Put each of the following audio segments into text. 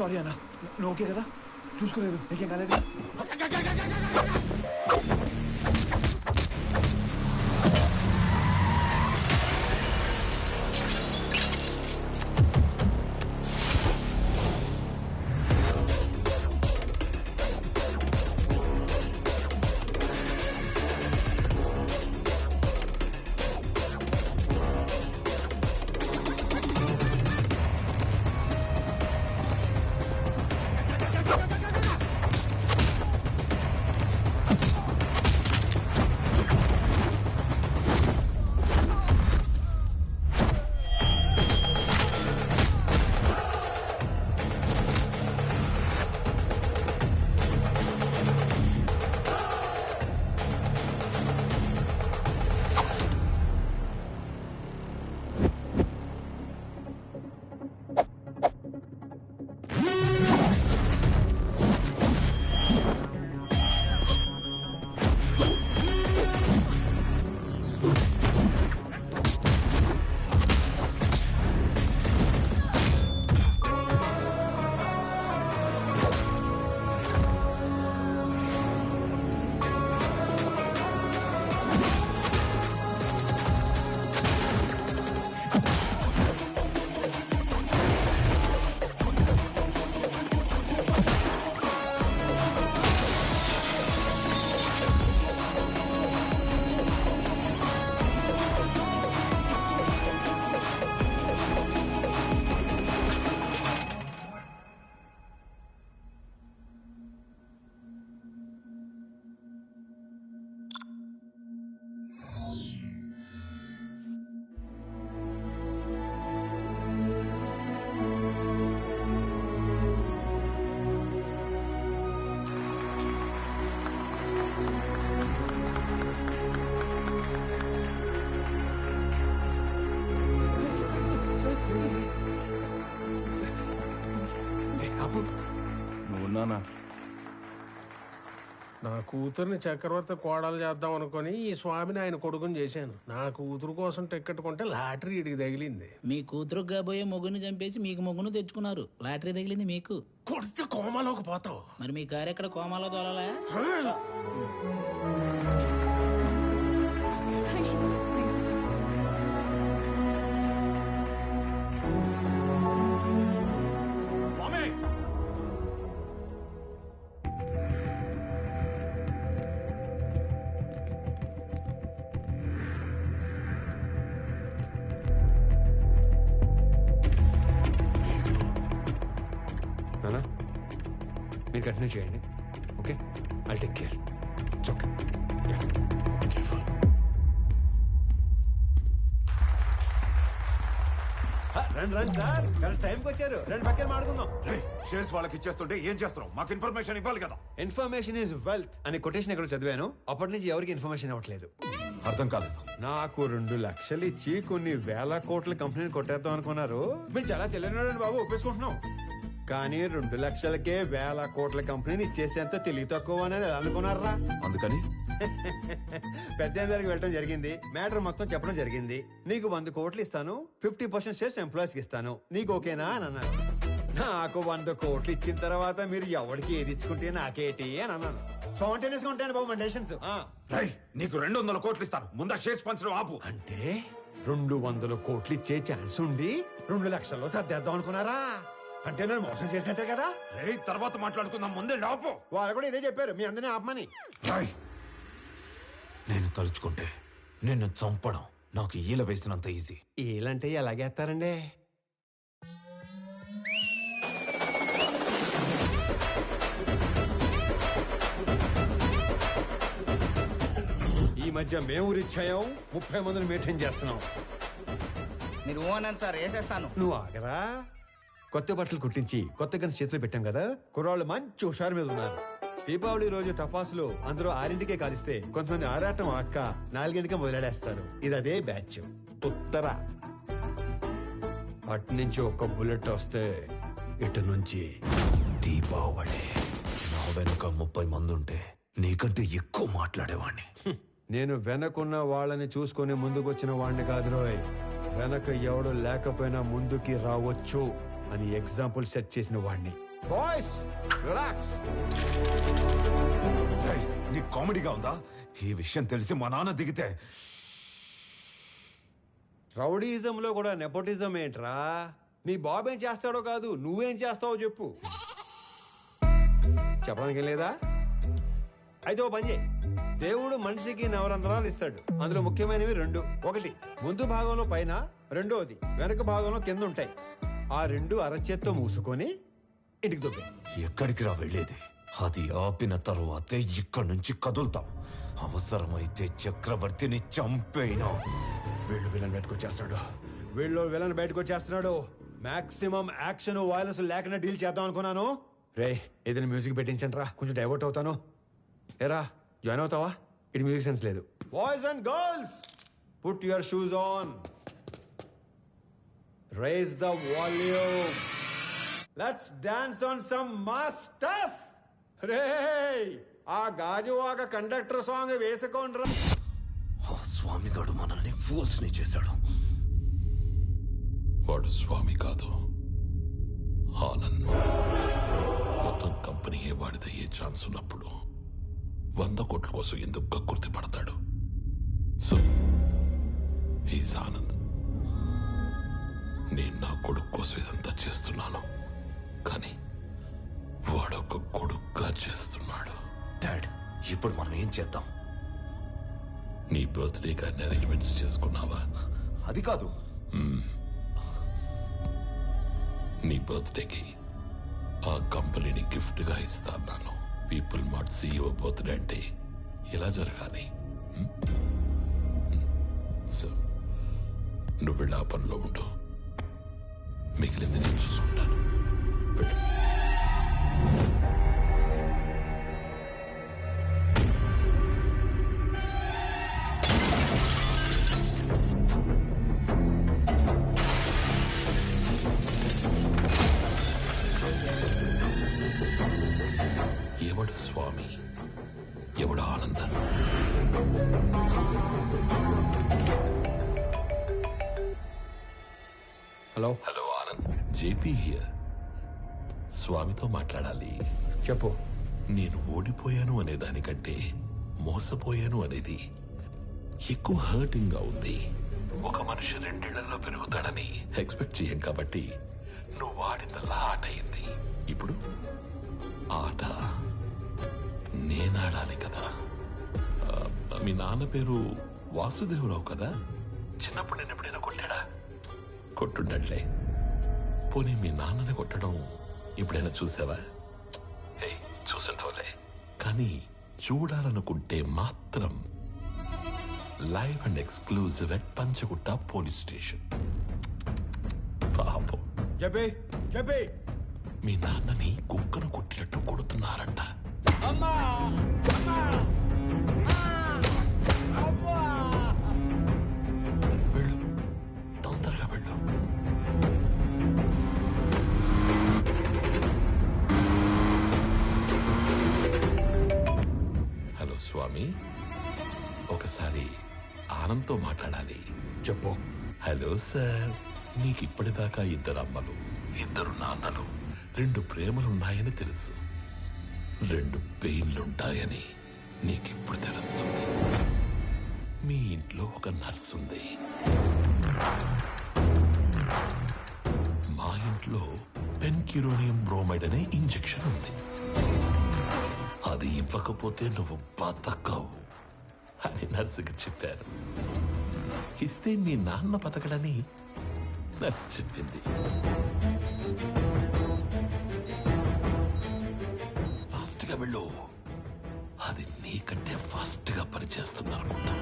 Sorry అన్న, నువ్వు okay కదా? చూసుకోలేదు, నీకేం కాలేదు? నువ్వున్నానా? నా కూతుర్ని చక్రవర్తి కోడలు చేద్దాం అనుకుని ఈ స్వామిని ఆయన కొడుకుని చేశాను. నా కూతురు కోసం టికెట్ కొంటే లాటరీ ఇడికి తగిలింది. మీ కూతురు కాబోయే మొగ్గుని చంపేసి మీకు మొగ్గును తెచ్చుకున్నారు. లాటరీ తగిలింది మీకు. కొడితే కోమాలోకి పోతావు. మరి మీ కారు ఎక్కడ కోమాలో దొరలా? మీరు కంటిన్యూ చేయండి. Okay, I'll take care. It's okay. Careful. రండి సార్, కరెక్ట్ టైంకి వచ్చారు. రండి, పక్కన మాడుకుందాం. షేర్స్ వాళ్ళకి ఇచ్చేస్తుంటే ఏం చేస్తున్నావు? మాకు ఇన్ఫర్మేషన్ ఇవ్వాలి కదా. ఇన్ఫర్మేషన్ ఈజ్ వెల్త్ అని కొటేషన్ ఎక్కడ చదివాను. అప్పటి నుంచి ఎవరికి ఇన్ఫర్మేషన్ ఇవ్వట్లేదు. అర్థం కాలేదు. నాకు 2 లక్షలు ఇచ్చి కొన్ని వేల కోట్ల కంపెనీని కొట్టేద్దాం అనుకున్నారు. మీరు చాలా తెలియనివాడండి బాబు, ఒప్పేసుకుంటున్నాం. కానీ 2 లక్షలకే వేల కోట్ల కంపెనీని ఇచ్చేసేంత తెలివి తక్కువ అని అనుకున్నారా? అందుకని పెద్ద దగ్గరికి వెళ్ళడం జరిగింది. మ్యాటర్ మొత్తం చెప్పడం జరిగింది. నీకు 100 కోట్లు ఇస్తాను, 50% షేర్స్ ఎంప్లాయీస్ కి ఇస్తాను, నీకు ఓకేనా అని అన్నారు. నాకు 100 కోట్లు ఇచ్చిన తర్వాత మీరు ఎవరికి ఏది ఇచ్చుకుంటే నాకేటి అని అన్నాను. స్పాంటేనియస్ గా ఉంటాయండి బాబు మన డెసిషన్స్. నీకు 200 కోట్లు ఇస్తాను, ముందా షేర్స్ పంచడం ఆపు. అంటే 200 కోట్లు ఇచ్చే ఛాన్స్ ఉండి 2 లక్షల్లో సర్దేద్దాం అనుకున్నారా? అంటే నేను మోసం చేసినట్టే కదా. తర్వాత మాట్లాడుకుందాం, ముందే ఆపు. వాళ్ళు కూడా ఇదే చెప్పారు, మీ అందరినీ ఆపమని. నేను తలుచుకుంటే నిన్ను చంపడం నాకు ఈల వేసినంత ఈజీ. ఏలంటే ఎలాగేస్తారండి? ఈ మధ్య మేము రిచ్ అయ్యాం, 30 మందిని మెయింటైన్ చేస్తున్నాం. మీరు ఓనని సార్ వేసేస్తాను. నువ్వు ఆగరా. కొత్త బట్టలు కుట్టించి కొత్త గన్స్ చేతిలో పెట్టాం కదా, కుర్రాళ్ళు మంచి హుషారు మీద ఉన్నారు. దీపావళి రోజు టపాసులు అందరూ 6ంటికే కాలిస్తే కొంతమంది ఆరాటం ఆక్క 4ంటికే మొదలెడేస్తారు. ఇది అదే బ్యాచ్. ఉత్తర అటు నుంచి ఒక్క బుల్లెట్ వస్తే ఇటు నుంచి దీపావళి. నా వెనుక 30 మంది ఉంటే నీకంటే ఎక్కువ మాట్లాడేవాణ్ణి. నేను వెనకున్న వాళ్ళని చూసుకుని ముందుకొచ్చిన వాడిని కాదు రోయ్. వెనక ఎవడు లేకపోయినా ముందుకి రావచ్చు అని ఎగ్జాంపుల్ సెట్ చేసిన వాడిని. Boys relax. రేయ్, నీకు కామెడీగా ఉందా? ఈ విషయం తెలిసి మా నాన్న దిగితే రౌడీజంలో కూడా నెపోటిజం ఏంట్రా? నీ బాబు ఏం చేస్తాడో కాదు, నువ్వేం చేస్తావో చెప్పు. చెప్పడానికి లేదా? అయితే ఓ పని చేయి. దేవుడు మనిషికి నవరంధ్రాలు ఇస్తాడు. అందులో ముఖ్యమైనవి 2. ఒకటి ముందు భాగంలో పైన, రెండోది వెనక భాగంలో కింద ఉంటాయి. ఆ 2 అరచేత్తో మూసుకొని ఇంటికి దొబ్బే. ఎక్కడికి రా వెళ్ళేది? అది ఆపిన తరువాతే ఇక్కడి నుంచి కదులుతాం. అవసరమైతే చక్రవర్తిని చంపేనా. వీళ్ళు విలన్ బయటకు వచ్చేస్తున్నాడు. విలన్ బయటకు వచ్చేస్తున్నాడు. మాక్సిమం యాక్షన్ వైలెన్స్ లేకుండా డీల్ చేద్దాం అనుకున్నాను. రే ఏదైనా మ్యూజిక్ పెట్టించండి రా, కొంచెం డైవర్ట్ అవుతాను. ఏరా జాయిన్ అవుతావా? ఇటు మ్యూజిక్ సెన్స్ లేదు. Boys and girls, put your shoes on, rise the volume, let's dance on some mass stuff. రే ఆ గాజువాక కండక్టర్ సాంగ్ వేసుకోండి రా. ఆ స్వామిగాడు మనల్ని ఫోర్స్ ని చేశాడు. వాడు స్వామి కాదు, ఆనంద్. మొత్తం కంపెనీ వాడిదయ్యే ఛాన్స్ ఉన్నప్పుడు 100 కోట్ల కోసం ఎందుకు కక్కుర్తి పడతాడు? So he's Anand. నేను నా కొడుకు కోసం ఇదంతా చేస్తున్నాను, కానీ వాడొక కొడుకుగా చేస్తున్నాడు. డాడ్, ఇప్పుడు మనం ఏం చేద్దాం? నీ బర్త్డే కానీ అరేంజ్మెంట్స్ చేసుకున్నావా? అది కాదు. నీ బర్త్డేకి ఆ కంపెనీని గిఫ్ట్ గా ఇస్తాను. పీపుల్ మార్ట్ CEO బర్త్డే అంటే ఇలా జరగాలి. సో నువ్వు వెళ్ళి ఆ పనిలో ఉండు, మిగిలింది నేను చూసుకుంటాను. వెళ్ళు. ఎవడు స్వామి, ఎవడు ఆనంద? Hello hello Anand, JP here. స్వామితో మాట్లాడాలి. చెప్పు. నేను ఓడిపోయాను అనే దానికంటే మోసపోయాను అనేది ఎక్కువ హర్టింగ్ గా ఉంది. ఒక మనిషి 2 ఏళ్లలో పెరుగుతాడని ఎక్స్పెక్ట్ చేయం కాబట్టి నువ్వు వాడిందల్లా ఆట అయింది. ఇప్పుడు ఆట నేనాడాలి కదా. మీ నాన్న పేరు వాసుదేవరావు కదా? చిన్నప్పుడు నేను ఎప్పుడైనా కొట్టాడా? కొట్టుండట్లే. పోనీ మీ నాన్నని కొట్టడం ఎప్పుడైనా చూసావా? చూసుంటావులే. కానీ చూడాలనుకుంటే మాత్రం live and exclusive at Panjagutta police station. పాపం చెప్పి మీ నాన్నని కుక్కను కొట్టినట్టు కొడుతున్నారంట. వెళ్ళు, తొందరగా వెళ్ళు. హలో స్వామి, ఒకసారి ఆనంద్తో మాట్లాడాలి. చెప్పు. హలో సార్, నీకు ఇప్పటిదాకా 2 అమ్మలు, 2 నాన్నలు, 2 ప్రేమలున్నాయని తెలుసు. 2 పెయిన్లుంటాయని నీకిప్పుడు తెలుస్తుంది. మీ ఇంట్లో ఒక నర్స్ ఉంది. మా ఇంట్లో పెన్క్యూరోనియం బ్రోమైడ్ అనే ఇంజెక్షన్ ఉంది. అది ఇవ్వకపోతే నువ్వు బతకవు అని నర్సుకి చెప్పారు. ఇస్తే మీ నాన్న బతకడని నర్సు చెప్పింది. ఫాస్ట్ గా వెళ్ళు, అది నీకంటే ఫాస్ట్ గా పనిచేస్తుంది అనుకుంటా.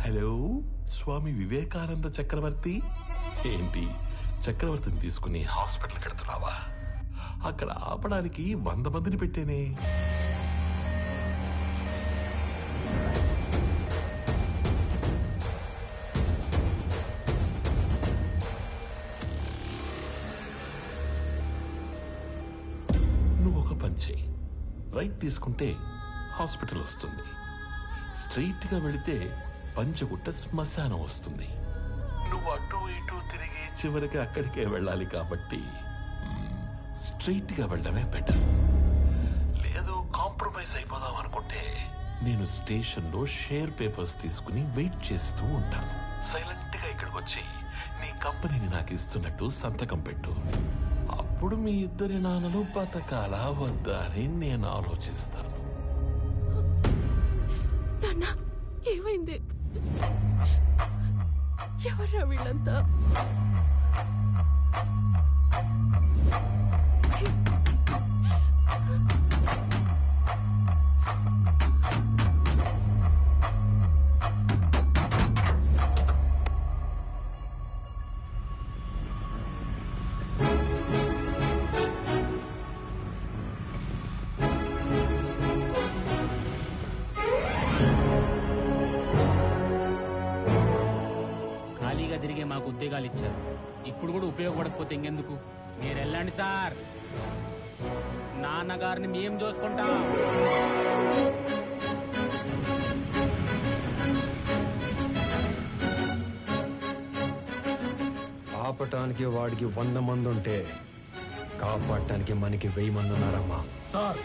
హలో స్వామి వివేకానంద చక్రవర్తి. ఏంటి చక్రవర్తిని తీసుకుని హాస్పిటల్కి వెళ్తున్నావా? అక్కడ ఆపడానికి 100 మందిని పెట్టేనే. నువ్వు ఒక పని చేయి. రైట్ తీసుకుంటే హాస్పిటల్ వస్తుంది, స్ట్రైట్ గా వెళితే పంచగుట్ట శ్మశానం వస్తుంది. నువ్వు అటు ఇటు తిరిగి చివరికి అక్కడికే వెళ్ళాలి కాబట్టి స్ట్రైట్ గా వెళ్ళడమే బెటర్. లేదు కాంప్రమైజ్ అయిపోదాం అనుకుంటే నేను స్టేషన్ లో షేర్ పేపర్స్ తీసుకుని వెయిట్ చేస్తూ ఉంటాను. సైలెంట్ గా ఇక్కడికి వచ్చి నీ కంపెనీని నాకు ఇస్తున్నట్టు సంతకం పెట్టు. అప్పుడు మీ ఇద్దరి నాన్నలు బతకాలా వద్దా అని నేను ఆలోచిస్తాను. నాన్న ఏమైంది? ఎవర్రా వీళ్ళంతా? ఖాళీగా తిరిగే మాకు ఉద్యోగాలు ఇచ్చారు, ఇప్పుడు కూడా ఉపయోగపడకపోతే ఇంకెందుకు? మీరు వెళ్ళండి సార్, నాన్నగారిని మేము చూసుకుంటాం. ఆపటానికి వాడికి 100 మంది ఉంటే కాపాడటానికి మనకి 1000 మంది ఉన్నారమ్మా. సార్